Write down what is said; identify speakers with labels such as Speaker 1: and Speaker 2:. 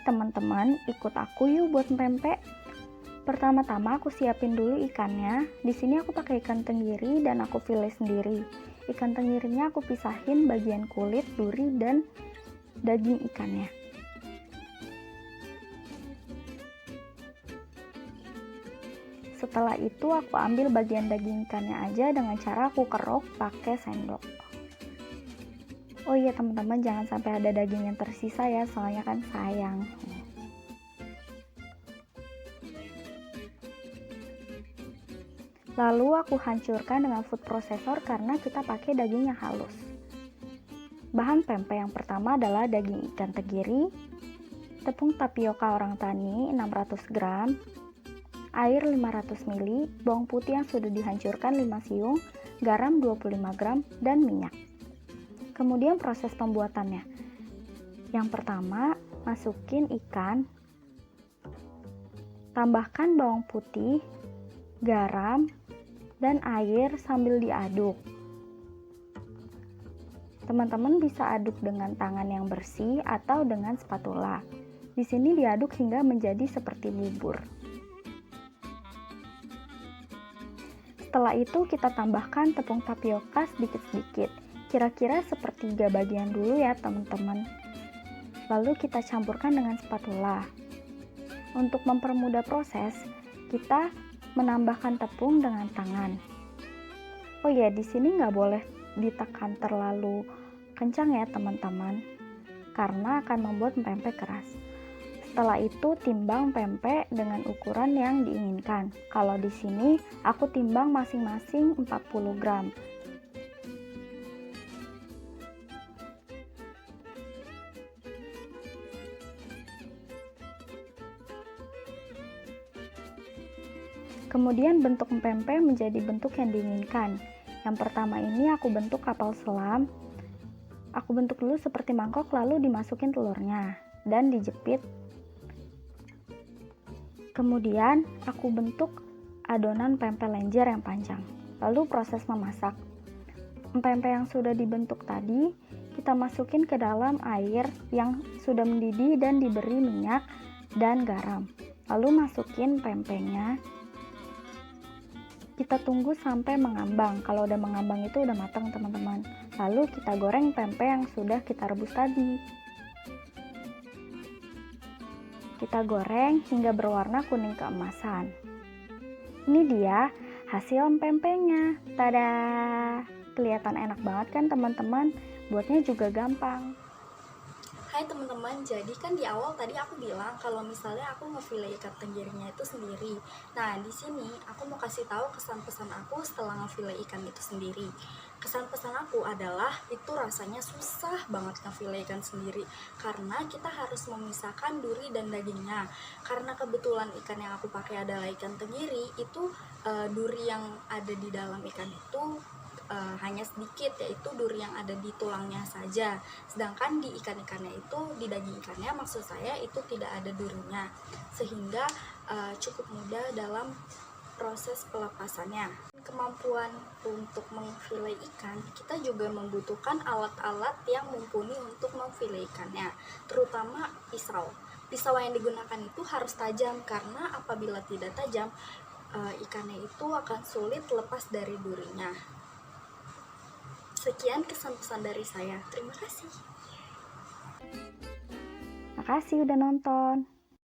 Speaker 1: teman-teman, ikut aku yuk buat pempek. Pertama-tama aku siapin dulu ikannya. Di sini aku pakai ikan tenggiri dan aku file sendiri. Ikan tenggirinya aku pisahin bagian kulit, duri, dan daging ikannya. Setelah itu aku ambil bagian daging ikannya aja dengan cara aku kerok pakai sendok. Oh iya teman-teman, jangan sampai ada daging yang tersisa ya, soalnya kan sayang. Lalu aku hancurkan dengan food processor karena kita pakai daging yang halus. Bahan pempek yang pertama adalah daging ikan tenggiri, tepung tapioka orang tani 600 gram, air 500 ml, bawang putih yang sudah dihancurkan 5 siung, garam 25 gram, dan minyak. Kemudian proses pembuatannya. Yang pertama, masukin ikan, tambahkan bawang putih, garam, dan air sambil diaduk. Teman-teman bisa aduk dengan tangan yang bersih atau dengan spatula. Di sini diaduk hingga menjadi seperti bubur. Setelah itu kita tambahkan tepung tapioka sedikit-sedikit, kira-kira sepertiga bagian dulu ya teman-teman. Lalu kita campurkan dengan spatula. Untuk mempermudah proses, kita menambahkan tepung dengan tangan. Oh ya, di sini nggak boleh ditekan terlalu kencang ya teman-teman, karena akan membuat pempek keras. Setelah itu timbang pempek dengan ukuran yang diinginkan. Kalau di sini aku timbang masing-masing 40 gram. Kemudian bentuk pempek menjadi bentuk yang diinginkan. Yang pertama ini aku bentuk kapal selam. Aku bentuk dulu seperti mangkok, lalu dimasukin telurnya dan dijepit. Kemudian aku bentuk adonan pempek lenjer yang panjang. Lalu proses memasak. Pempek yang sudah dibentuk tadi kita masukin ke dalam air yang sudah mendidih dan diberi minyak dan garam. Lalu masukin pempeknya. Kita tunggu sampai mengambang. Kalau udah mengambang itu udah matang teman-teman. Lalu kita goreng pempek yang sudah kita rebus tadi. Kita goreng hingga berwarna kuning keemasan. Ini dia hasil pempeknya. Tada! Kelihatan enak banget kan teman-teman? Buatnya juga gampang.
Speaker 2: Hai teman-teman, jadi kan di awal tadi aku bilang kalau misalnya aku ngefile ikan tenggirinya itu sendiri. Nah, di sini aku mau kasih tahu kesan pesan aku setelah ngefile ikan itu sendiri. Kesan pesan aku adalah itu rasanya susah banget ngefile ikan sendiri karena kita harus memisahkan duri dan dagingnya. Karena kebetulan ikan yang aku pakai adalah ikan tenggiri, itu duri yang ada di dalam ikan itu hanya sedikit, yaitu duri yang ada di tulangnya saja. Sedangkan di ikan-ikannya itu, di daging ikannya maksud saya itu tidak ada durinya, sehingga cukup mudah dalam proses pelepasannya. Kemampuan untuk memfile ikan, kita juga membutuhkan alat-alat yang mumpuni untuk memfile ikannya, terutama pisau. Pisau yang digunakan itu harus tajam karena apabila tidak tajam, ikannya itu akan sulit lepas dari durinya. Sekian kesan-pesan dari saya. Terima kasih.
Speaker 1: Makasih udah nonton.